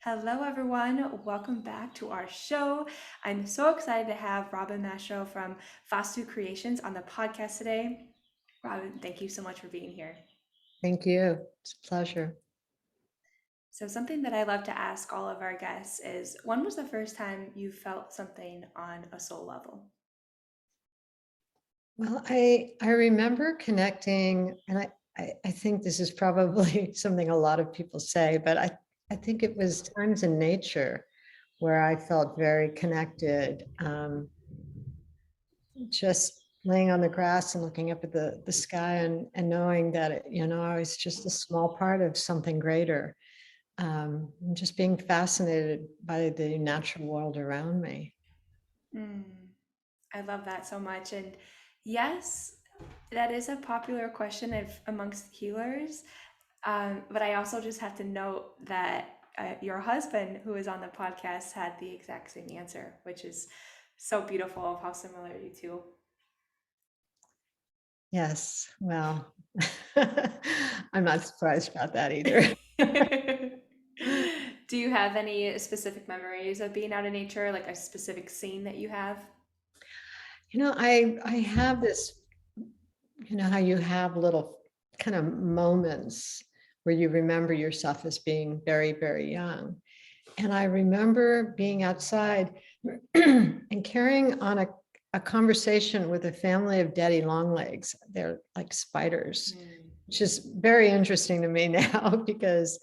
Hello, everyone. Welcome back to our show. I'm so excited to have Robin Mastro from Vastu Creations on the podcast today. Robin, thank you so much for being here. Thank you. It's a pleasure. So, something that I love to ask all of our guests is when was the first time you felt something on a soul level? Well, I remember connecting, and I think this is probably something a lot of people say, but I think it was times in nature where I felt very connected. Just laying on the grass and looking up at the sky and knowing that I was just a small part of something greater. And just being fascinated by the natural world around me. Mm, I love that so much. And yes, that is a popular question amongst healers. But I also just have to note that your husband, who is on the podcast, had the exact same answer, which is so beautiful of how similar you two. Yes, well, I'm not surprised about that either. Do you have any specific memories of being out in nature, like a specific scene that you have? I have this, how you have little kind of moments where you remember yourself as being very, very young. And I remember being outside and carrying on a conversation with a family of daddy longlegs. They're like spiders, Mm. which is very interesting to me now because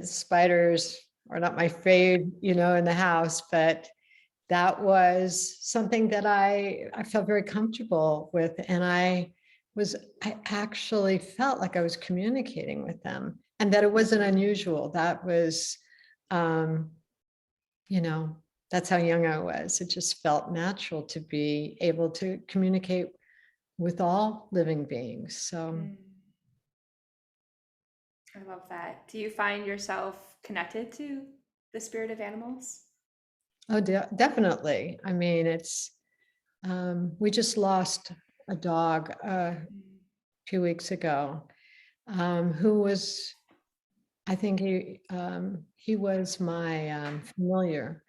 spiders are not my fave, in the house, but that was something that I felt very comfortable with. And I actually felt like I was communicating with them and that it wasn't unusual. That was, um, you know, that's how young I was. It just felt natural to be able to communicate with all living beings. So, Mm. I love that. Do you find yourself connected to the spirit of animals? oh, definitely. I mean, we just lost a dog a Mm. few weeks ago, who was, I think he was my familiar.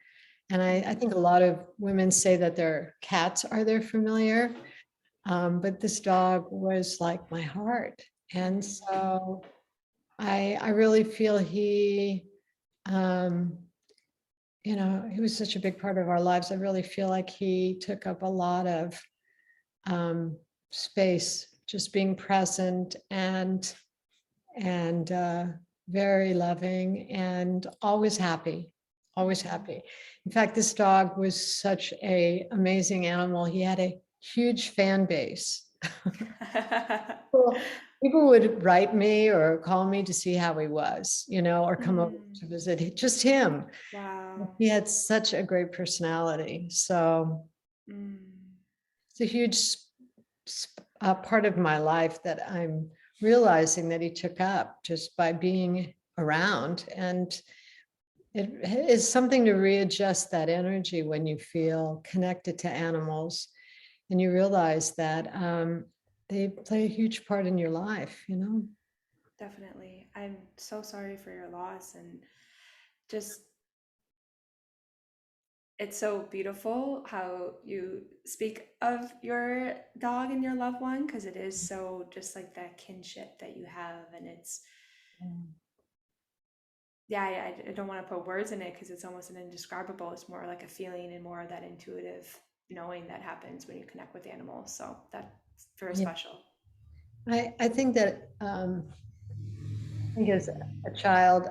And I think a lot of women say that their cats are their familiar, but this dog was like my heart. And so I really feel um, he was such a big part of our lives. I really feel like he took up a lot of um, space, just being present and very loving and always happy, always Mm. happy. In fact, this dog was such a amazing animal. He had a huge fan base. Well, people would write me or call me to see how he was, or come over Mm. to visit. Just him. Wow. He had such a great personality. So Mm. it's a huge part of my life that I'm realizing that he took up just by being around. And it is something to readjust that energy when you feel connected to animals and you realize that they play a huge part in your life. Definitely. I'm so sorry for your loss and just it's so beautiful how you speak of your dog and your loved one because it is so just like that kinship that you have and it's yeah, I don't want to put words in it because it's almost an indescribable. It's more like a feeling and more of that intuitive knowing that happens when you connect with animals. So that's very Yeah, special. I think that I think as a child,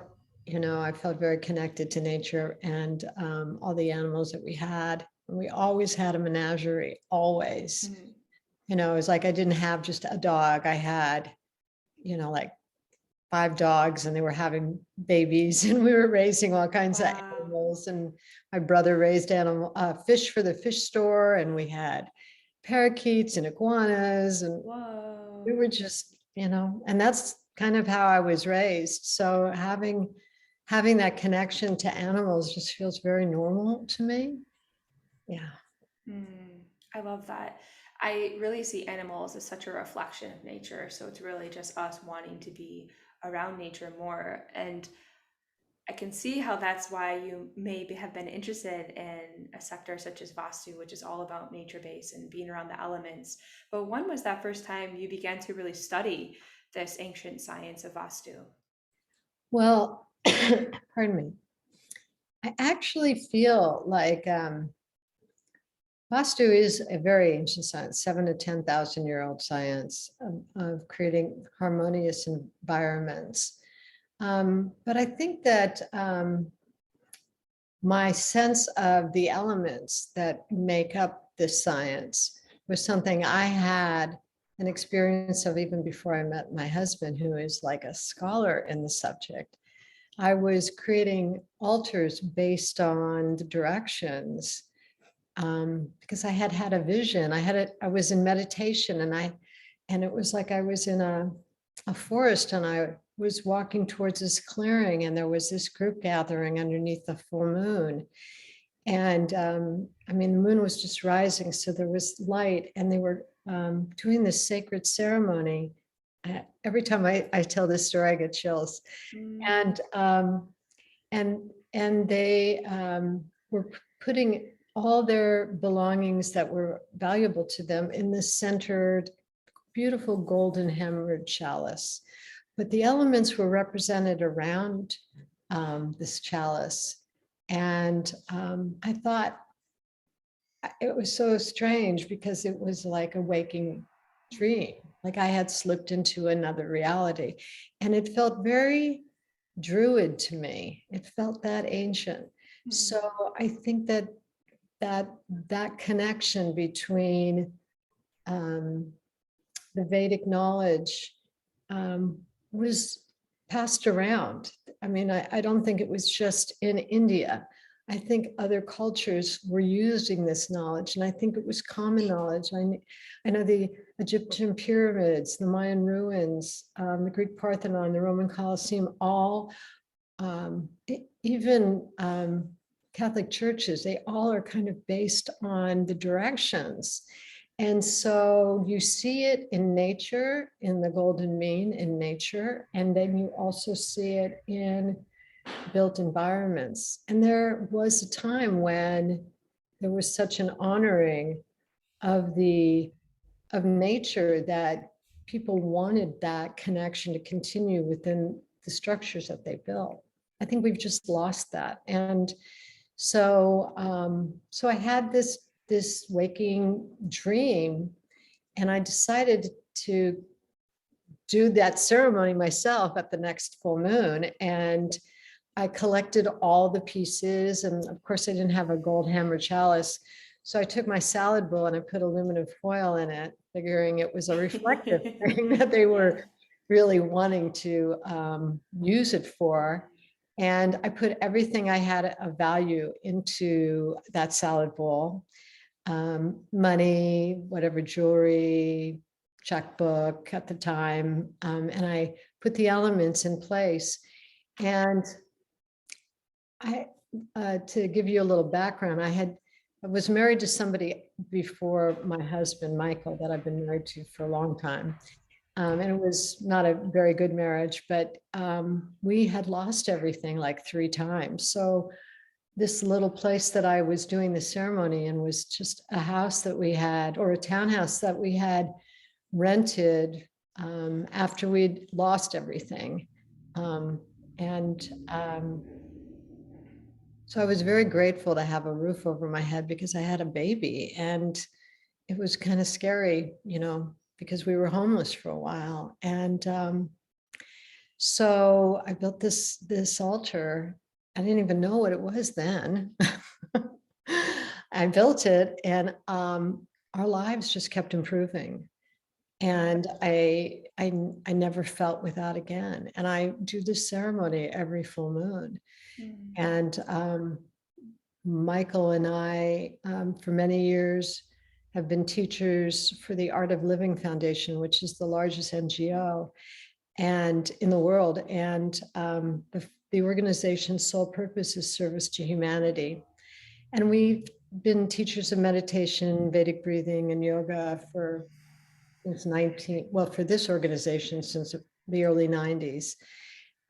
I felt very connected to nature and all the animals that we had. We always had a menagerie, always. Mhm. It was like I didn't have just a dog. I had, like 5 dogs and they were having babies and we were raising all kinds of Wow. animals. And my brother raised fish for the fish store and we had parakeets and iguanas and we Whoa. were just, and that's kind of how I was raised. So having that connection to animals just feels very normal to me. Yeah. Mm, I love that. I really see animals as such a reflection of nature. So it's really just us wanting to be around nature more. And I can see how that's why you maybe have been interested in a sector such as Vastu, which is all about nature based and being around the elements. But when was that first time you began to really study this ancient science of Vastu? Well, pardon me. I actually feel like Vastu is a very ancient science, 7 to 10,000 year old science of creating harmonious environments. But I think that my sense of the elements that make up this science was something I had an experience of even before I met my husband, who is like a scholar in the subject. I was creating altars based on the directions because I had had a vision. I was in meditation, and it was like I was in a forest, and I was walking towards this clearing, and there was this group gathering underneath the full moon. And I mean, the moon was just rising, so there was light, and they were doing this sacred ceremony. Every time I tell this story, I get chills. Mm. And and they were putting all their belongings that were valuable to them in this centered, beautiful golden hammered chalice. But the elements were represented around this chalice. And I thought it was so strange because it was like a waking dream, like I had slipped into another reality. And it felt very druid to me. It felt that ancient. Mm. So I think that connection between um, the Vedic knowledge um, was passed around. I mean, I don't think it was just in India. I think other cultures were using this knowledge, and I think it was common knowledge. I know the Egyptian pyramids, the Mayan ruins, the Greek Parthenon, the Roman Colosseum, all, even Catholic churches, they all are kind of based on the directions. And so you see it in nature, in the golden mean in nature, and then you also see it in built environments. And there was a time when there was such an honoring of nature that people wanted that connection to continue within the structures that they built. I think we've just lost that. And so I had this waking dream, and I decided to do that ceremony myself at the next full moon. And I collected all the pieces, and of course I didn't have a gold hammer chalice. So I took my salad bowl and I put aluminum foil in it, figuring it was a reflective thing that they were really wanting to use it for. And I put everything I had of value into that salad bowl, money, whatever jewelry, checkbook at the time, and I put the elements in place. And I, to give you a little background, I was married to somebody before my husband, Michael, that I've been married to for a long time. And it was not a very good marriage, but we had lost everything like 3 times. So this little place that I was doing the ceremony in was just a house that we had, or a townhouse that we had rented after we'd lost everything. And so I was very grateful to have a roof over my head because I had a baby, and it was kind of scary, because we were homeless for a while. And so I built this altar. I didn't even know what it was then. I built it, and our lives just kept improving. And I never felt without again. And I do this ceremony every full moon. Mm. And Michael and I, for many years, have been teachers for the Art of Living Foundation, which is the largest NGO and in the world. And the organization's sole purpose is service to humanity. And we've been teachers of meditation, Vedic breathing, and yoga since for this organization, since the early 90s.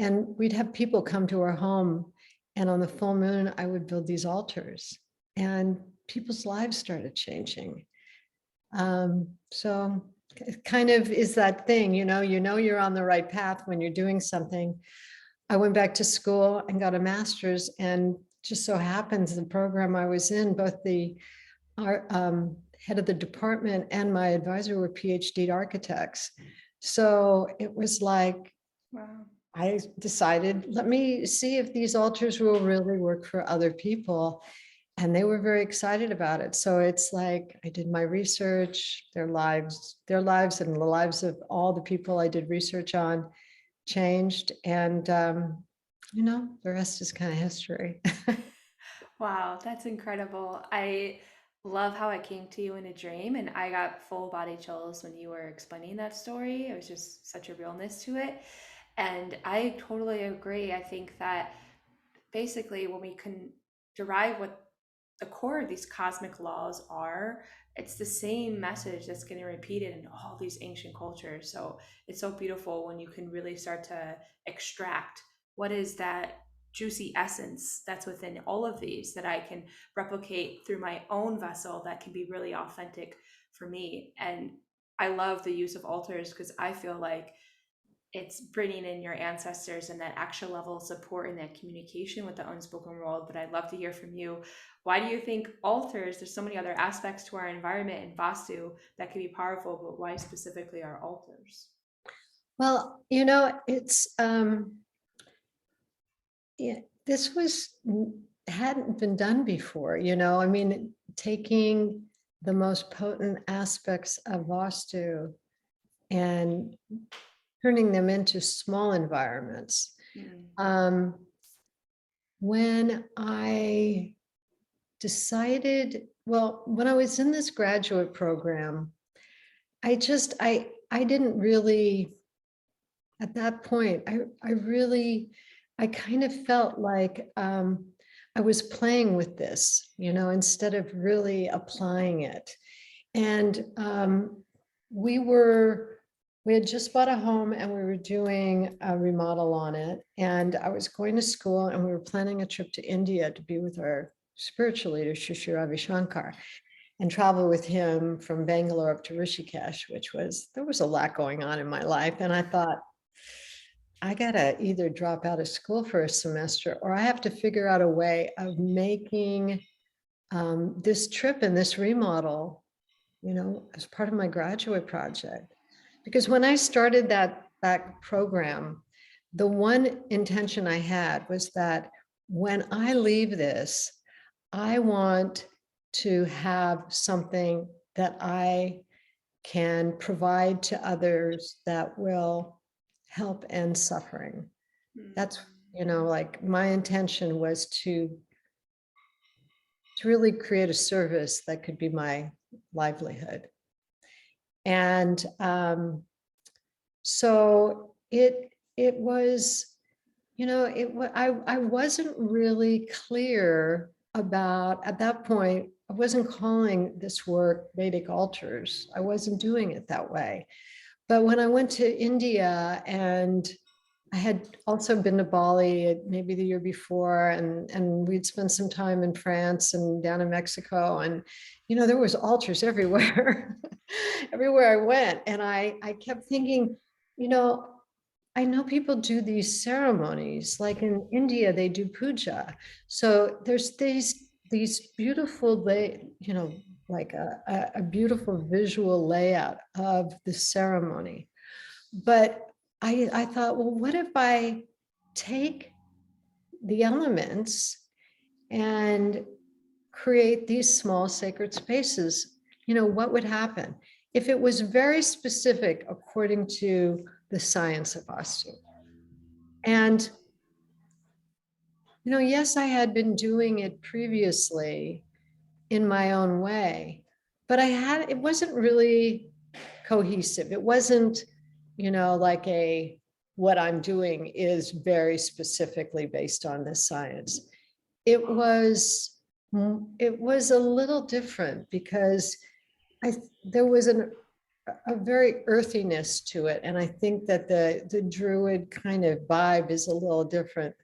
And we'd have people come to our home, and on the full moon, I would build these altars, and people's lives started changing. So it kind of is that thing, you're on the right path when you're doing something. I went back to school and got a master's, and just so happens the program I was in, both the head of the department and my advisor were PhD architects. So it was like, Wow. I decided, let me see if these altars will really work for other people. And they were very excited about it. So it's like I did my research, their lives and the lives of all the people I did research on changed. And, the rest is kind of history. Wow, that's incredible. I love how it came to you in a dream, and I got full body chills when you were explaining that story. It was just such a realness to it. And I totally agree. I think that basically when we can derive what the core of these cosmic laws are, it's the same message that's getting repeated in all these ancient cultures. So it's so beautiful when you can really start to extract what is that juicy essence that's within all of these that I can replicate through my own vessel that can be really authentic for me. And I love the use of altars because I feel like it's bringing in your ancestors and that extra level of support and that communication with the unspoken world. But I'd love to hear from you. Why do you think altars, there's so many other aspects to our environment and Vastu that can be powerful, but why specifically our altars? Well, it's yeah, this hadn't been done before, I mean, taking the most potent aspects of Vastu and turning them into small environments. Mm. When I decided, well, when I was in this graduate program, I didn't really, at that point, I kind of felt like I was playing with this, instead of really applying it. And we had just bought a home and we were doing a remodel on it. And I was going to school and we were planning a trip to India to be with our spiritual leader, Shri Ravi Shankar, and travel with him from Bangalore up to Rishikesh, there was a lot going on in my life. And I thought, I gotta either drop out of school for a semester or I have to figure out a way of making this trip and this remodel, as part of my graduate project. Because when I started that program, the one intention I had was that when I leave this, I want to have something that I can provide to others that will help end suffering. That's, like my intention was to really create a service that could be my livelihood. And so it was, I wasn't really clear about, at that point, I wasn't calling this work Vedic altars. I wasn't doing it that way. But when I went to India, and I had also been to Bali maybe the year before, and we'd spent some time in France and down in Mexico, and there was altars everywhere, everywhere I went. And I kept thinking, I know people do these ceremonies, like in India, they do puja. So there's these beautiful, like a beautiful visual layout of the ceremony. But I thought, well, what if I take the elements and create these small sacred spaces? What would happen if it was very specific according to the science of Vastu? And, yes, I had been doing it previously in my own way, but it wasn't really cohesive. It wasn't, like what I'm doing is very specifically based on the science. It was a little different because there was a very earthiness to it. And I think that the Druid kind of vibe is a little different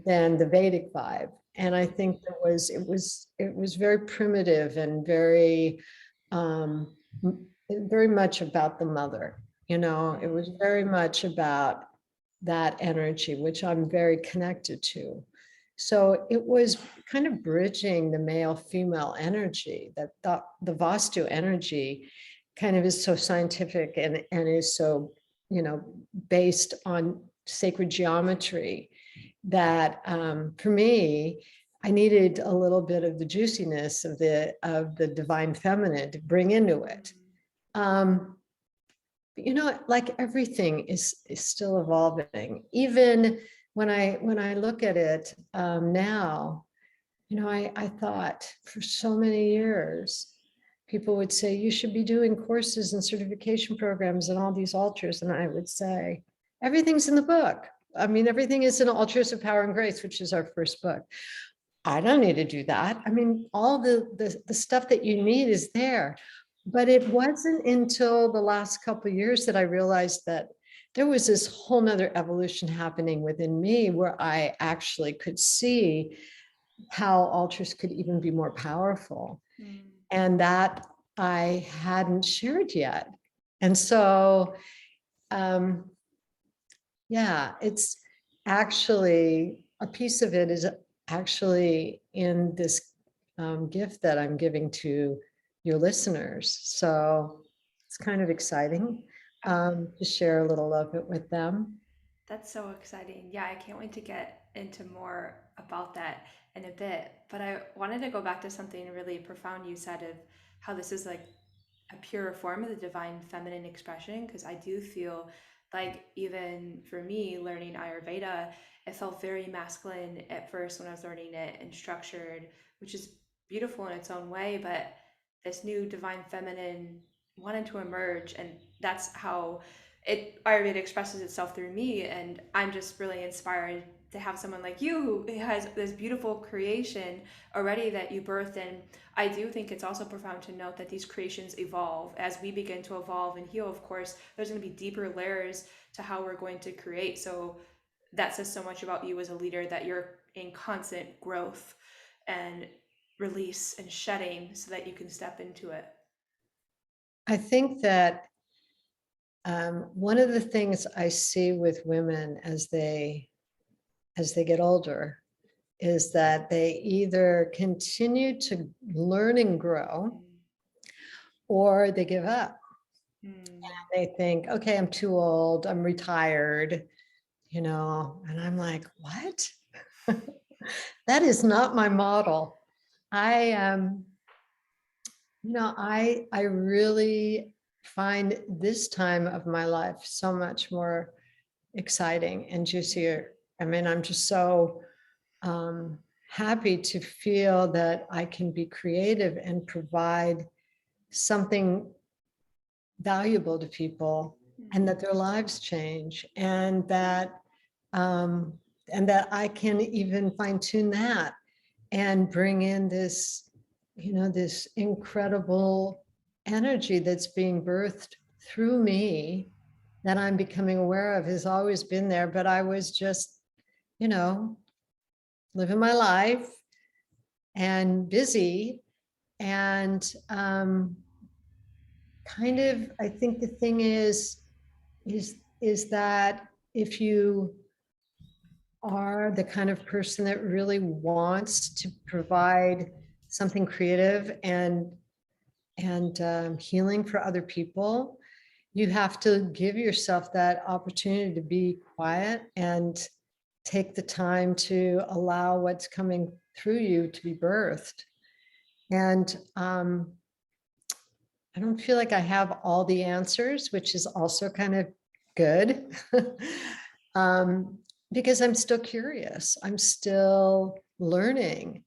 than the Vedic vibe. And I think it was very primitive and very very much about the mother. It was very much about that energy, which I'm very connected to. So it was kind of bridging the male female energy, that the Vastu energy kind of is so scientific and is so, based on sacred geometry, that for me, I needed a little bit of the juiciness of the divine feminine to bring into it. Like everything is still evolving. Even when I look at it now, I thought for so many years, people would say, you should be doing courses and certification programs and all these altars. And I would say, everything's in the book. I mean, everything is in Altars of Power and Grace, which is our first book. I don't need to do that. I mean, all the stuff that you need is there. But it wasn't until the last couple of years that I realized that there was this whole nother evolution happening within me, where I actually could see how altars could even be more powerful. And that I hadn't shared yet. And so, yeah, it's actually, a piece of it is actually in this gift that I'm giving to your listeners. So it's kind of exciting to share a little of it with them. That's so exciting. Yeah, I can't wait to get into more about that in a bit. But I wanted to go back to something really profound you said of how this is like a pure form of the divine feminine expression. Because I do feel like, even for me, learning Ayurveda, it felt very masculine at first when I was learning it and structured, which is beautiful in its own way. But this new divine feminine wanted to emerge, and that's how Ayurveda expresses itself through me. And I'm just really inspired to have someone like you who has this beautiful creation already that you birthed. And I do think it's also profound to note that these creations evolve as we begin to evolve and heal. Of course, there's going to be deeper layers to how we're going to create. So that says so much about you as a leader, that you're in constant growth and release and shedding so that you can step into it. I think that one of the things I see with women as they get older is that they either continue to learn and grow, or they give up. They think, okay, I'm too old, I'm retired, and I'm like, what? That is not my model. I really find this time of my life so much more exciting and juicier. I mean, I'm just so happy to feel that I can be creative and provide something valuable to people, and that their lives change, and that I can even fine tune that and bring in this, this incredible energy that's being birthed through me, that I'm becoming aware of, has always been there, but I was just, living my life and busy. And kind of, I think the thing is that if you are the kind of person that really wants to provide something creative and healing for other people, you have to give yourself that opportunity to be quiet and take the time to allow what's coming through you to be birthed. And I don't feel like I have all the answers, which is also kind of good. Because I'm still curious, I'm still learning.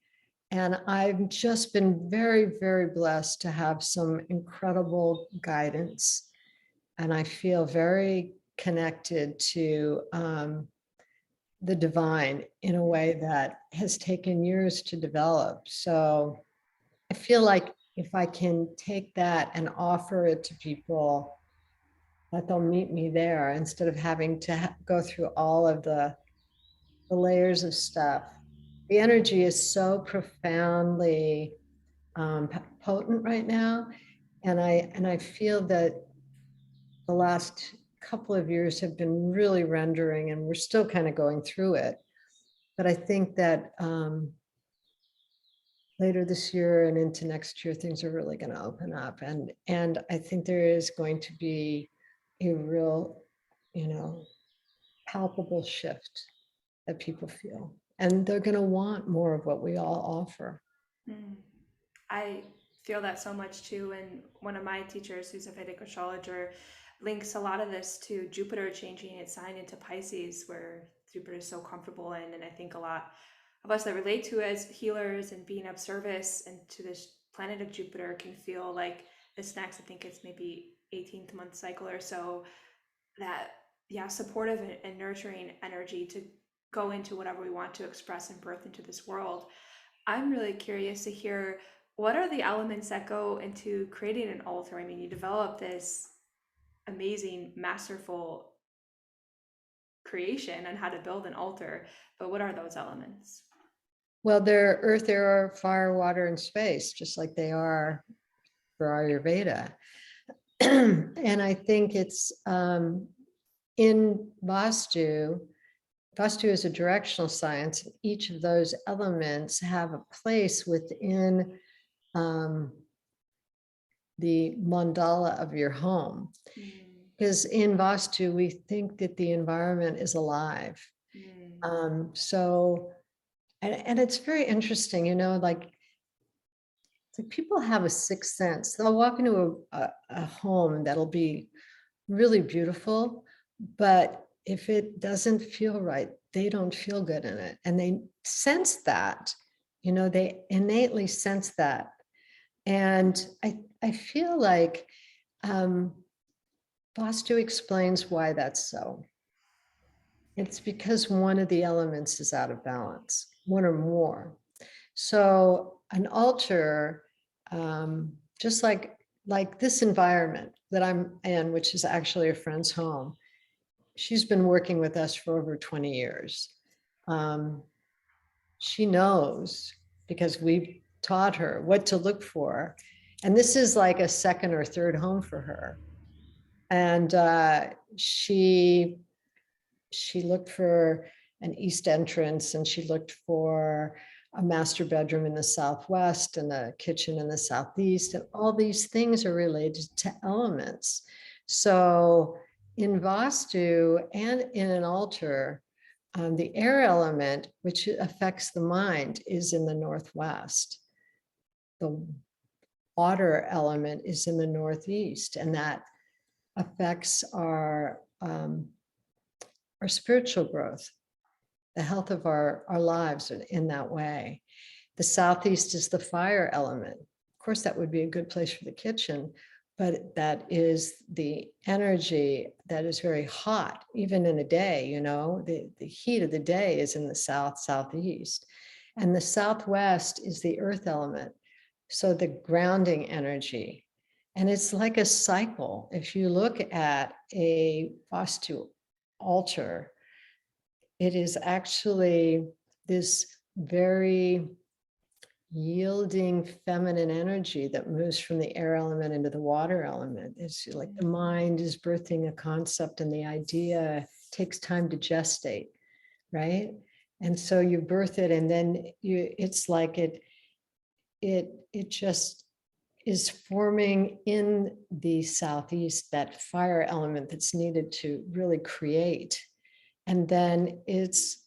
And I've just been very, very blessed to have some incredible guidance. And I feel very connected to the divine in a way that has taken years to develop. So I feel like if I can take that and offer it to people, that they'll meet me there instead of having to go through all of the layers of stuff. The energy is so profoundly potent right now. And I feel that the last couple of years have been really rendering, and we're still kind of going through it. But I think that later this year and into next year, things are really going to open up. And I think there is going to be a real, palpable shift that people feel. And they're going to want more of what we all offer. Mm. I feel that so much too. And one of my teachers, who's a Vedic astrologer, links a lot of this to Jupiter changing its sign into Pisces, where Jupiter is so comfortable in. And I think a lot of us that relate to as healers and being of service and to this planet of Jupiter can feel like this next, I think it's maybe 18th month cycle or so, that, yeah, supportive and nurturing energy to go into whatever we want to express and birth into this world. I'm really curious to hear, what are the elements that go into creating an altar? I mean, you develop this amazing, masterful creation on how to build an altar, but what are those elements? Well, they're earth, air, fire, water, and space, just like they are for Ayurveda. And I think it's in Vastu. Vastu is a directional science. Each of those elements have a place within the mandala of your home. Because in Vastu, we think that the environment is alive. And it's very interesting, like people have a sixth sense. They'll walk into a home that'll be really beautiful, but if it doesn't feel right, they don't feel good in it. And they sense that, they innately sense that. And I feel like Vastu explains why that's so. It's because one of the elements is out of balance, one or more. So an altar, just like this environment that I'm in, which is actually a friend's home, she's been working with us for over 20 years. She knows, because we've taught her what to look for. And this is like a second or third home for her. And she looked for an east entrance, and she looked for a master bedroom in the southwest and a kitchen in the southeast. And all these things are related to elements. So in Vastu and in an altar, the air element, which affects the mind, is in the northwest. The water element is in the northeast, and that affects our spiritual growth, the health of our lives in that way. The southeast is the fire element. Of course, that would be a good place for the kitchen, but that is the energy that is very hot, even in a day, the heat of the day is in the southeast. And the southwest is the earth element. So the grounding energy. And it's like a cycle. If you look at a Vastu altar, it is actually this very yielding feminine energy that moves from the air element into the water element. It's like the mind is birthing a concept, and the idea takes time to gestate, right? And so you birth it, and then it's like it just is forming in the southeast, that fire element that's needed to really create. And then it's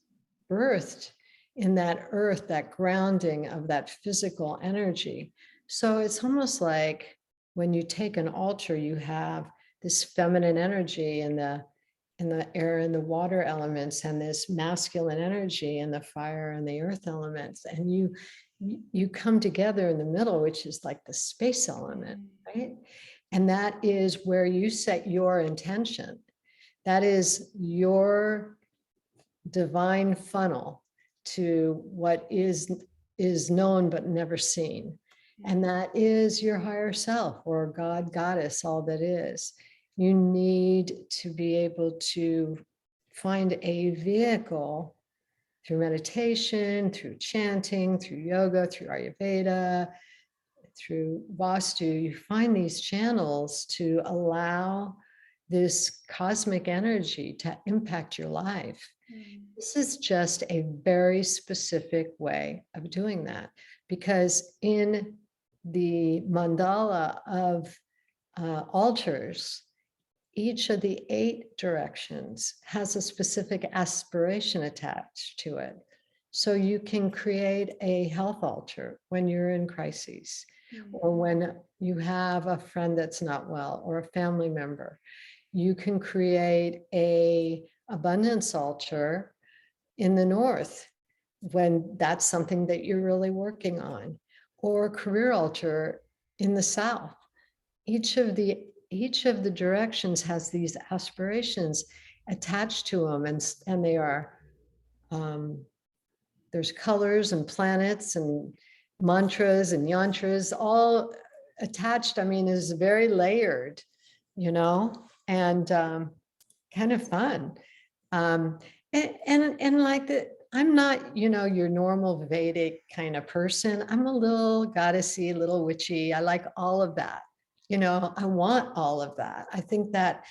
birthed in that earth, that grounding of that physical energy. So it's almost like when you take an altar, you have this feminine energy in the air and the water elements, and this masculine energy in the fire and the earth elements. And you come together in the middle, which is like the space element, right? And that is where you set your intention. That is your divine funnel to what is known but never seen. And that is your higher self or God, goddess, all that is. You need to be able to find a vehicle through meditation, through chanting, through yoga, through Ayurveda, through Vastu. You find these channels to allow this cosmic energy to impact your life. This is just a very specific way of doing that, because in the mandala of altars, each of the 8 directions has a specific aspiration attached to it. So you can create a health altar when you're in crises, or when you have a friend that's not well, or a family member. You can create a abundance altar in the north when that's something that you're really working on, or a career altar in the south. Each of the directions has these aspirations attached to them, and they are there's colors and planets and mantras and yantras all attached. I mean, is very layered, and kind of fun. And like the, I'm not, your normal Vedic kind of person. I'm a little goddessy, a little witchy. I like all of that. I want all of that. I think that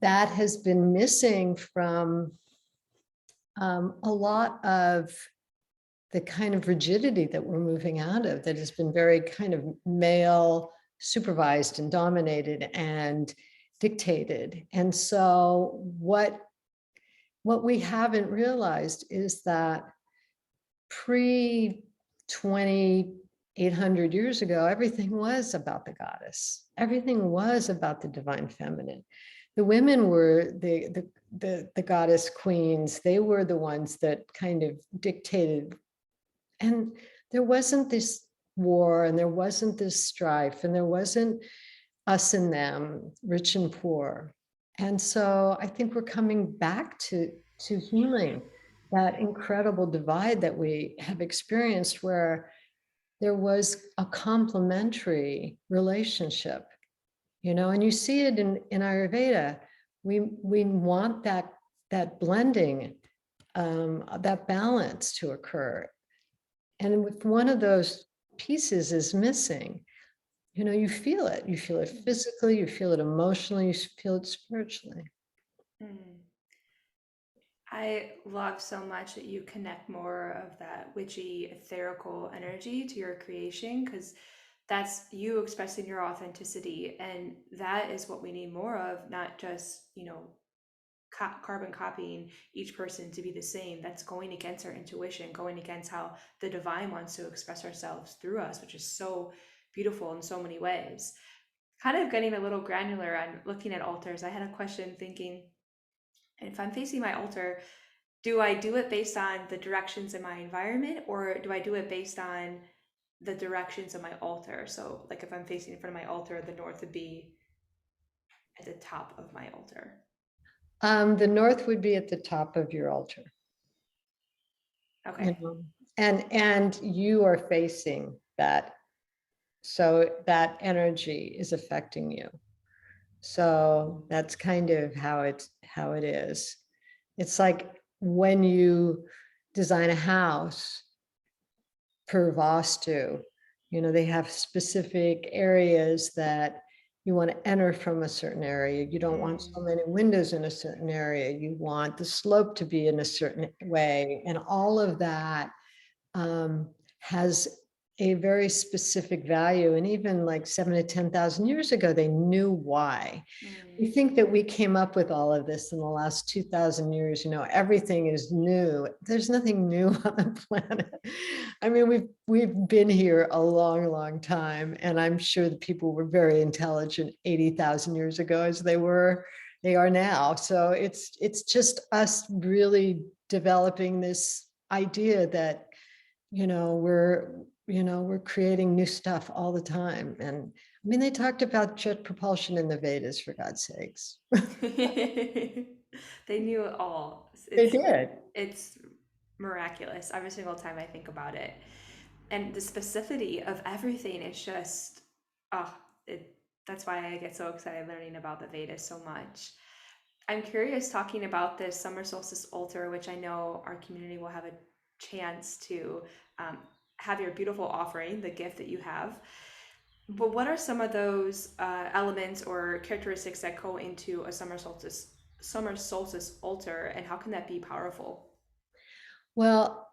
has been missing from a lot of the kind of rigidity that we're moving out of, that has been very kind of male supervised and dominated and dictated. And so what we haven't realized is that pre 2,800 years ago, everything was about the goddess. Everything was about the divine feminine. The women were the goddess queens. They were the ones that kind of dictated. And there wasn't this war, and there wasn't this strife, and there wasn't us and them, rich and poor. And so I think we're coming back to healing that incredible divide that we have experienced, where there was a complementary relationship, and you see it in Ayurveda. We want that blending, that balance to occur. And if one of those pieces is missing, you feel it. You feel it physically, you feel it emotionally, you feel it spiritually. I love so much that you connect more of that witchy, etherical energy to your creation, because that's you expressing your authenticity. And that is what we need more of, not just, carbon copying each person to be the same. That's going against our intuition, going against how the divine wants to express ourselves through us, which is so beautiful in so many ways. Kind of getting a little granular on looking at altars, I had a question thinking, if I'm facing my altar, do I do it based on the directions in my environment, or do I do it based on the directions of my altar? So, like if I'm facing in front of my altar, the north would be at the top of my altar. The north would be at the top of your altar. Okay. And you are facing that. So that energy is affecting you. So that's kind of how it is. It's like when you design a house per Vastu, they have specific areas that you want to enter from a certain area. You don't want so many windows in a certain area. You want the slope to be in a certain way. And all of that has a very specific value. And even like 7,000 to 10,000 years ago, they knew why. We think that we came up with all of this in the last 2,000 years. Everything is new. There's nothing new on the planet. I mean, we've been here a long, long time, and I'm sure the people were very intelligent 80,000 years ago as they are now. So it's just us really developing this idea that we're creating new stuff all the time. And I mean, they talked about jet propulsion in the Vedas, for God's sakes. They knew it all. They did. It's miraculous every single time I think about it. and the specificity of everything is just, oh, that's why I get so excited learning about the Vedas so much. I'm curious talking about this summer solstice altar, which I know our community will have a chance to um, have your beautiful offering, the gift that you have. But what are some of those elements or characteristics that go into a summer solstice altar, and how can that be powerful? Well,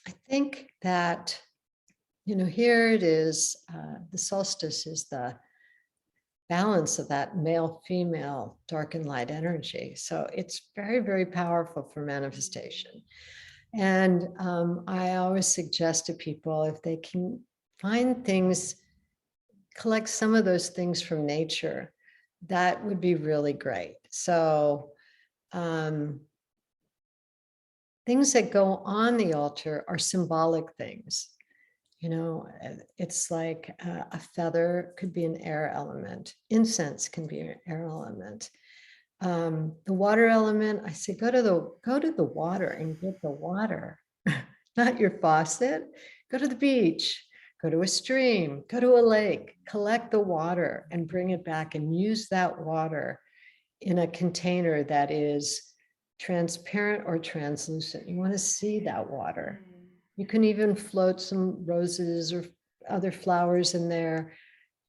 I think that, here it is, the solstice is the balance of that male, female, dark and light energy. So it's very, very powerful for manifestation. And I always suggest to people, if they can find things, collect some of those things from nature, that would be really great. So things that go on the altar are symbolic things. It's like a feather could be an air element. Incense can be an air element. The water element, I say, go to the water and get the water, not your faucet. Go to the beach, go to a stream, go to a lake, collect the water and bring it back and use that water in a container that is transparent or translucent. You want to see that water. You can even float some roses or other flowers in there.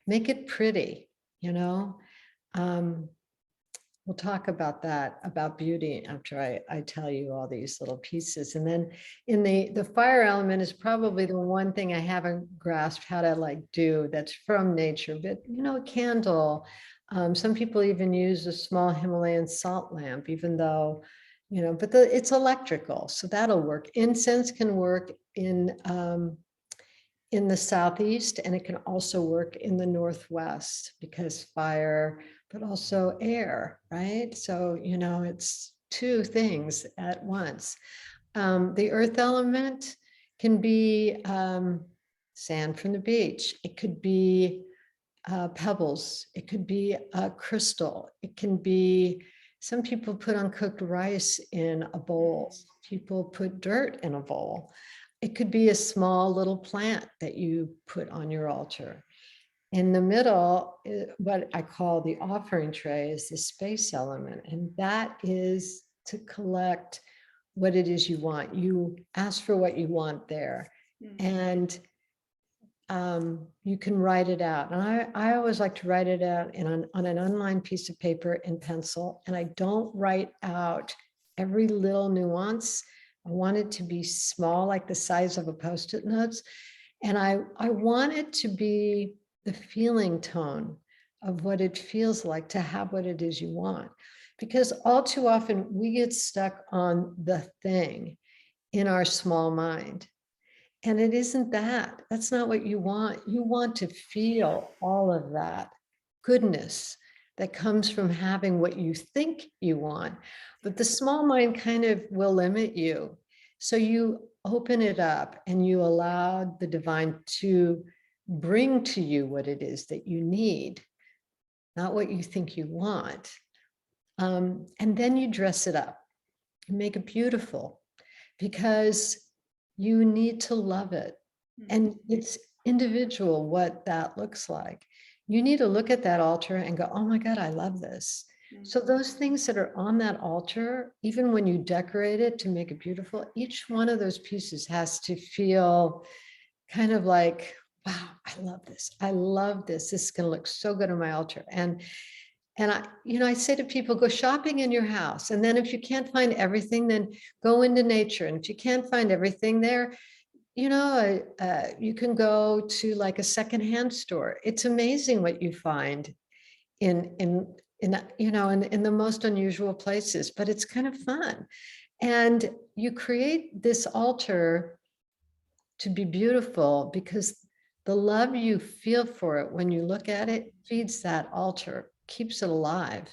Make it pretty, We'll talk about that, about beauty, after I tell you all these little pieces. And then in the fire element is probably the one thing I haven't grasped how to do that's from nature, but a candle. Some people even use a small Himalayan salt lamp, even though, but it's electrical, so that'll work. Incense can work in the southeast, and it can also work in the northwest, because fire, but also air, right? So, it's two things at once. The earth element can be sand from the beach. It could be pebbles. It could be a crystal. It can be, some people put uncooked rice in a bowl. People put dirt in a bowl. It could be a small little plant that you put on your altar. In the middle, what I call the offering tray, is the space element. And that is to collect what it is you want. You ask for what you want there. And you can write it out. And I always like to write it out on an unlined piece of paper in pencil. And I don't write out every little nuance. I want it to be small, like the size of a Post-it notes. And I want it to be the feeling tone of what it feels like to have what it is you want. Because all too often we get stuck on the thing in our small mind. And it isn't that. That's not what you want. You want to feel all of that goodness that comes from having what you think you want. But the small mind kind of will limit you. So you open it up and you allow the divine to bring to you what it is that you need, not what you think you want. And then you dress it up and make it beautiful, because you need to love it. And it's individual what that looks like. You need to look at that altar and go, oh my God, I love this. So those things that are on that altar, even when you decorate it to make it beautiful, each one of those pieces has to feel kind of like, wow, I love this. I love this. This is going to look so good on my altar. And I say to people, go shopping in your house. And then if you can't find everything, then go into nature. And if you can't find everything there, you can go to like a secondhand store. It's amazing what you find in the most unusual places, but it's kind of fun. And you create this altar to be beautiful, because the love you feel for it when you look at it feeds that altar, keeps it alive.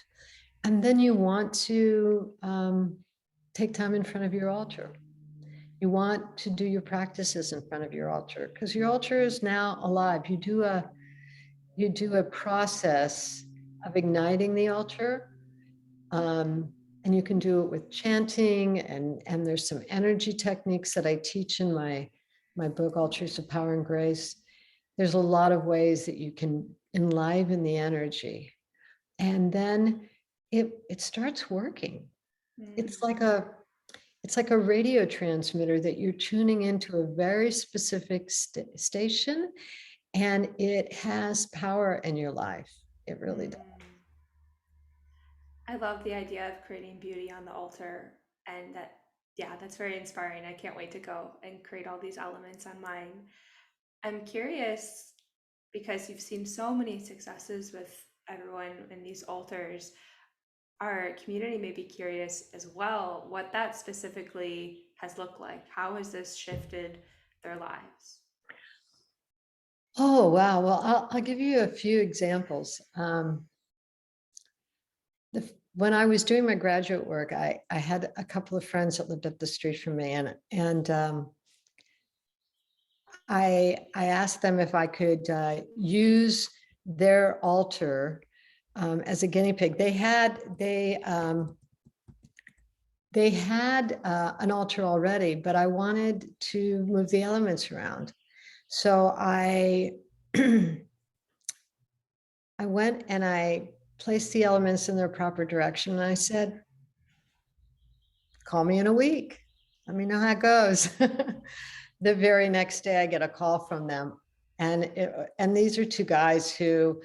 And then you want to take time in front of your altar. You want to do your practices in front of your altar, because your altar is now alive. You do a process of igniting the altar, and you can do it with chanting, and there's some energy techniques that I teach in my my book, All Truths of Power and Grace, there's a lot of ways that you can enliven the energy. And then it starts working. It's Mm. like a radio transmitter that you're tuning into a very specific station, and it has power in your life. It really does. Mm. I love the idea of creating beauty on the altar, and that, yeah, that's very inspiring. I can't wait to go and create all these elements on mine. I'm curious because you've seen so many successes with everyone in these altars. Our community may be curious as well what that specifically has looked like. How has this shifted their lives? Oh, wow. Well, I'll give you a few examples. When I was doing my graduate work, I had a couple of friends that lived up the street from me, and I asked them if I could use their altar as a guinea pig. They had an altar already, but I wanted to move the elements around. So I I went and I placed the elements in their proper direction. And I said, call me in a week. Let me know how it goes. The very next day I get a call from them. And these are two guys who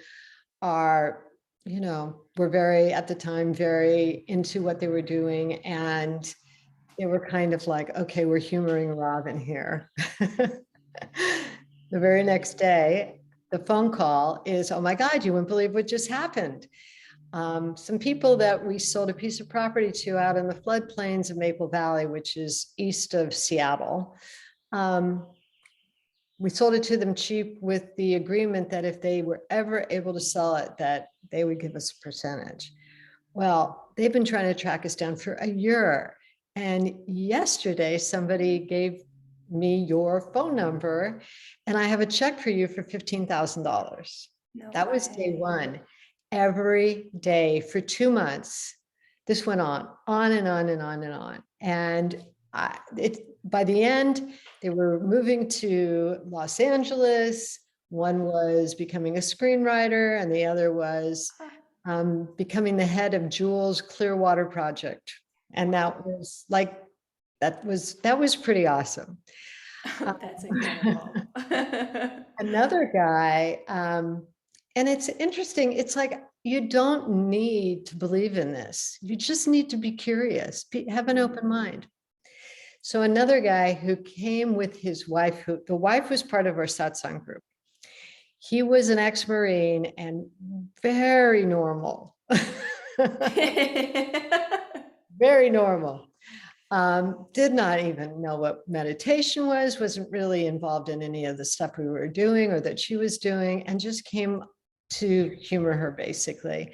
are, were very, at the time, very into what they were doing. And they were kind of like, okay, we're humoring Robin here. The very next day, the phone call is, oh my God, you wouldn't believe what just happened. Some people that we sold a piece of property to out in the floodplains of Maple Valley, which is east of Seattle. We sold it to them cheap with the agreement that if they were ever able to sell it, that they would give us a percentage. Well, they've been trying to track us down for a year. And yesterday, somebody gave me your phone number, and I have a check for you for $15,000. No That was day way. one. Every day for 2 months, this went on and on and on and on. And by the end, they were moving to Los Angeles. One was becoming a screenwriter, and the other was becoming the head of Jules Clearwater Project. And that was pretty awesome. That's incredible. Another guy, and it's interesting. It's like, you don't need to believe in this. You just need to be curious, have an open mind. So another guy who came with his wife, who the wife was part of our satsang group. He was an ex-Marine and very normal. Very normal. Did not even know what meditation was, wasn't really involved in any of the stuff we were doing or that she was doing, and just came to humor her basically.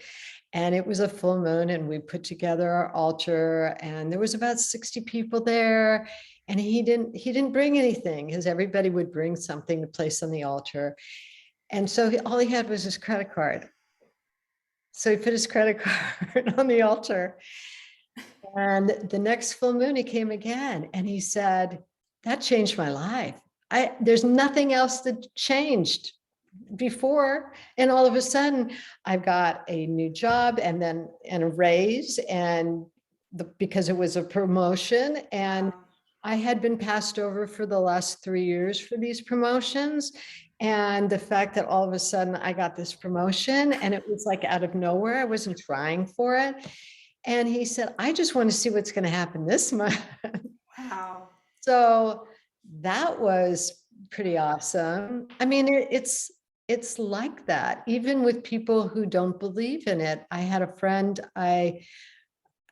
And it was a full moon, and we put together our altar, and there was about 60 people there. And he didn't bring anything, because everybody would bring something to place on the altar. And so all he had was his credit card. So he put his credit card on the altar. And the next full moon, he came again, and he said, that changed my life. There's nothing else that changed before. And all of a sudden, I've got a new job and a raise, and because it was a promotion, and Wow. I had been passed over for the last 3 years for these promotions. And the fact that all of a sudden I got this promotion, and it was like out of nowhere, I wasn't trying for it. And he said, I just want to see what's going to happen this month. Wow. So that was pretty awesome. I mean, it's like that, even with people who don't believe in it. I had a friend,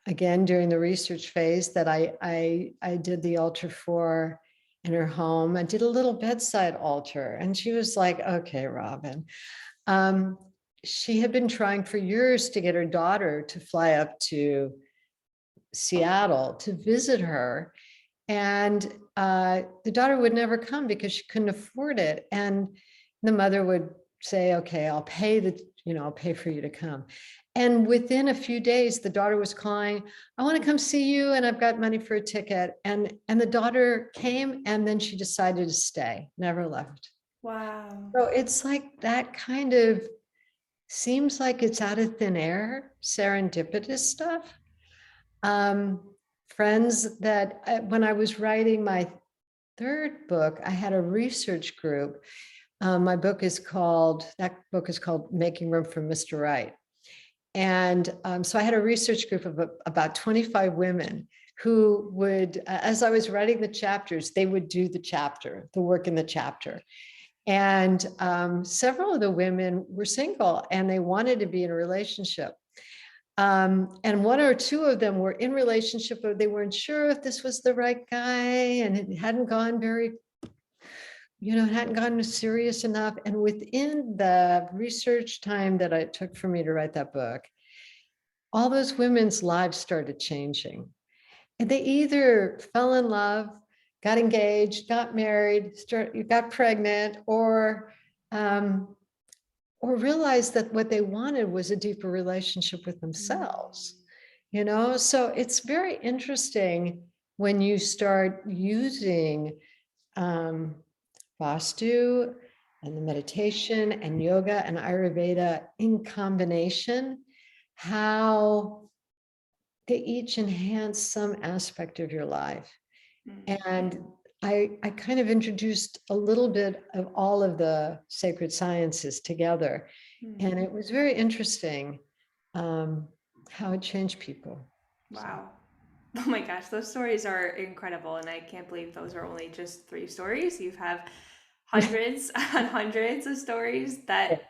again, during the research phase, that I did the altar for in her home. I did a little bedside altar, and she was like, okay, Robin. She had been trying for years to get her daughter to fly up to Seattle to visit her. And the daughter would never come because she couldn't afford it. And the mother would say, okay, I'll pay I'll pay for you to come. And within a few days, the daughter was calling, I want to come see you, and I've got money for a ticket. And the daughter came, and then she decided to stay, never left. Wow. So it's like that kind of seems like it's out of thin air, serendipitous stuff. Friends that when I was writing my third book, I had a research group. That book is called Making Room for Mr. Right. And so I had a research group of about 25 women who would, as I was writing the chapters, they would do the work in the chapter. And several of the women were single and they wanted to be in a relationship. And one or two of them were in relationship, but they weren't sure if this was the right guy, and it hadn't gone it hadn't gotten serious enough. And within the research time that it took for me to write that book, all those women's lives started changing. And they either fell in love, got engaged, got married, got pregnant, or realized that what they wanted was a deeper relationship with themselves. So it's very interesting when you start using Vastu and the meditation and yoga and Ayurveda in combination, how they each enhance some aspect of your life. And I kind of introduced a little bit of all of the sacred sciences together. And it was very interesting how it changed people. Wow. Oh my gosh, those stories are incredible. And I can't believe those are only just 3 stories. You have hundreds and hundreds of stories that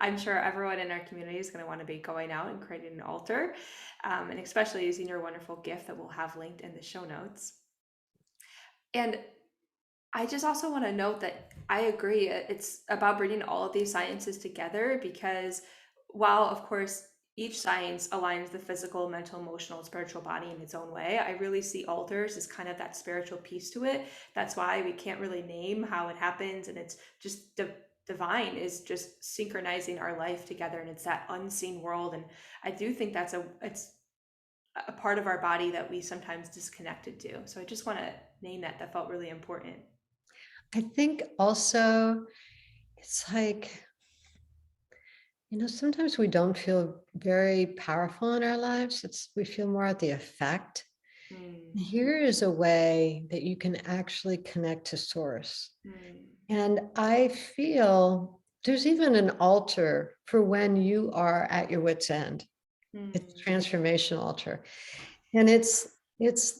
I'm sure everyone in our community is going to want to be going out and creating an altar, and especially using your wonderful gift that we'll have linked in the show notes. And I just also want to note that I agree. It's about bringing all of these sciences together because while, of course, each science aligns the physical, mental, emotional, and spiritual body in its own way, I really see altars as kind of that spiritual piece to it. That's why we can't really name how it happens. And it's just divine is just synchronizing our life together. And it's that unseen world. And I do think it's a part of our body that we sometimes disconnected to. So I just want to name that. That felt really important. I think also it's like, sometimes we don't feel very powerful in our lives. We feel more at the effect. Here is a way that you can actually connect to source. And I feel there's even an altar for when you are at your wit's end. It's a transformation altar. And it's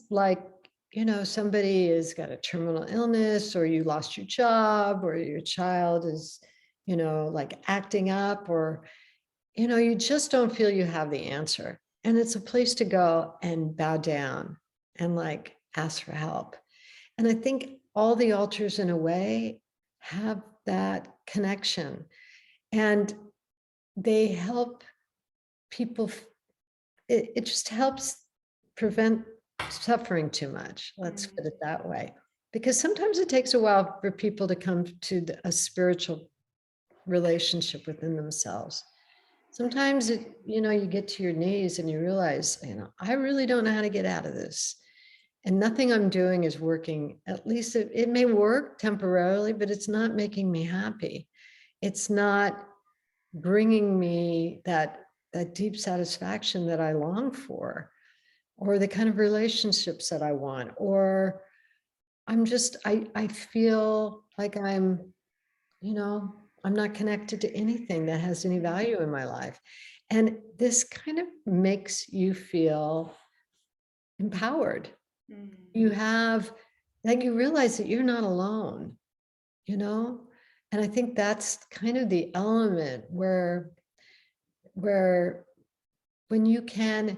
like, somebody has got a terminal illness, or you lost your job, or your child is, like acting up, or, you just don't feel you have the answer. And it's a place to go and bow down and like ask for help. And I think all the altars in a way have that connection, and they help people. It just helps prevent suffering too much. Let's put it that way. Because sometimes it takes a while for people to come to a spiritual relationship within themselves. Sometimes you get to your knees and you realize, I really don't know how to get out of this. And nothing I'm doing is working. At least it may work temporarily, but it's not making me happy. It's not bringing me that deep satisfaction that I long for, or the kind of relationships that I want, or I feel like I'm not connected to anything that has any value in my life. And this kind of makes you feel empowered. You realize that you're not alone, and I think that's kind of the element where when you can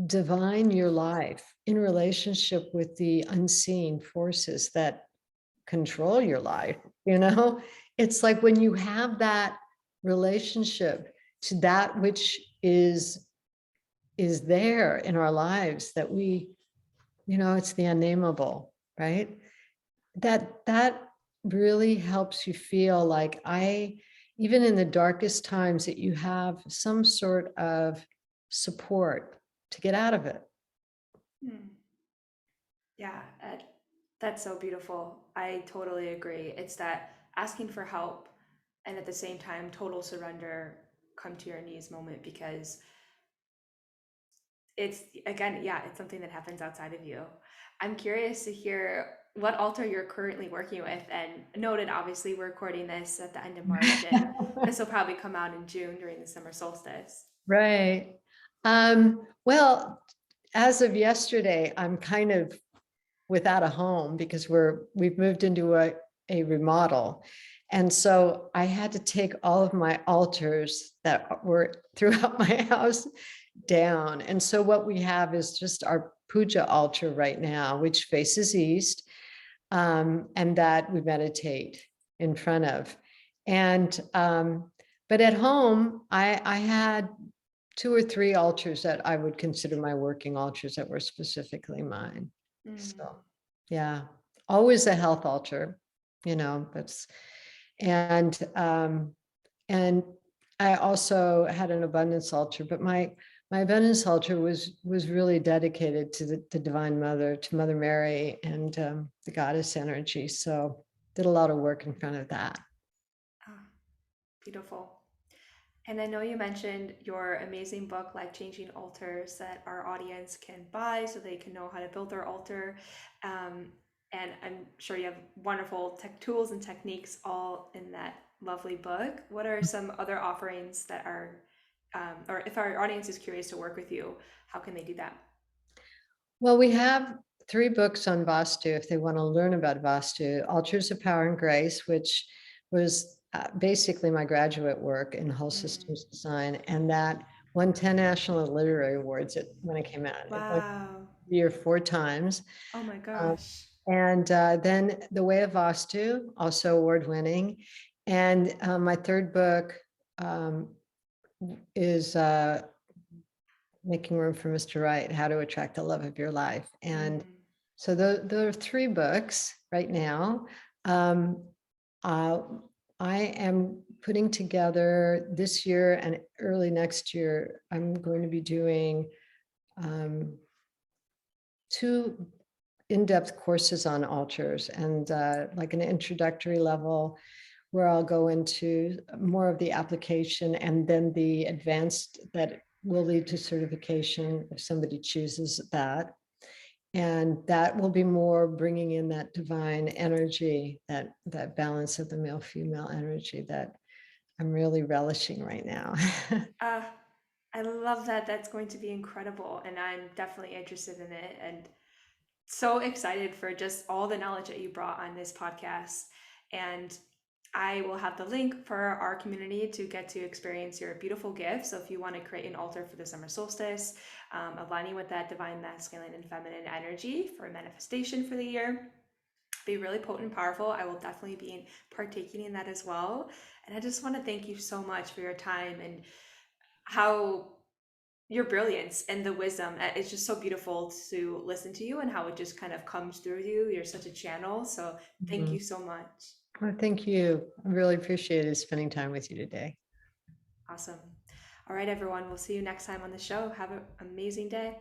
divine your life in relationship with the unseen forces that control your life, it's like when you have that relationship to that which is there in our lives, that it's the unnameable, right? That really helps you feel like even in the darkest times, that you have some sort of support to get out of it. Hmm. Yeah, that's so beautiful. I totally agree. It's that asking for help and at the same time, total surrender, come to your knees moment because it's again, yeah, it's something that happens outside of you. I'm curious to hear what altar you're currently working with. And noted, obviously, we're recording this at the end of March, and this will probably come out in June during the summer solstice. Right. Well, as of yesterday, I'm kind of without a home because we've moved into a remodel. And so I had to take all of my altars that were throughout my house down. And so what we have is just our puja altar right now, which faces east, and that we meditate in front of. And but at home, I had two or three altars that I would consider my working altars that were specifically mine. Mm. So yeah, always a health altar, that's and I also had an abundance altar, but my abundance altar was really dedicated to the Divine Mother, to Mother Mary, and the goddess energy. So did a lot of work in front of that. Ah, beautiful. And I know you mentioned your amazing book, Life Changing Altars, that our audience can buy so they can know how to build their altar. Um, and I'm sure you have wonderful tech tools and techniques all in that lovely book. What are some other offerings that are, or if our audience is curious to work with you, how can they do that? Well, we have three books on Vastu if they want to learn about Vastu. Altars of Power and Grace, which was basically my graduate work in whole Mm. systems design, and that won 10 National Literary Awards when it came out. It won Wow. the year 4 times. Oh my Um, gosh. and then The Way of Vastu, also award winning. And my third book um, is Making Room for Mr. Right, How to Attract the Love of Your Life. And Mm. so there are three books right now. Um, uh, I am putting together this year and early next year, I'm going to be doing two in-depth courses on altars and like an introductory level where I'll go into more of the application and then the advanced that will lead to certification if somebody chooses that. And that will be more bringing in that divine energy, that balance of the male-female energy that I'm really relishing right now. Uh, I love that. That's going to be incredible. And I'm definitely interested in it. And so excited for just all the knowledge that you brought on this podcast. And I will have the link for our community to get to experience your beautiful gift. So if you want to create an altar for the summer solstice, aligning with that divine masculine and feminine energy for manifestation for the year, be really potent and powerful. I will definitely be partaking in that as well. And I just want to thank you so much for your time and how your brilliance and the wisdom. It's just so beautiful to listen to you and how it just kind of comes through you. You're such a channel. So thank Mhm. you so much. Well, thank you. I really appreciated spending time with you today. Awesome. All right, everyone. We'll see you next time on the show. Have an amazing day.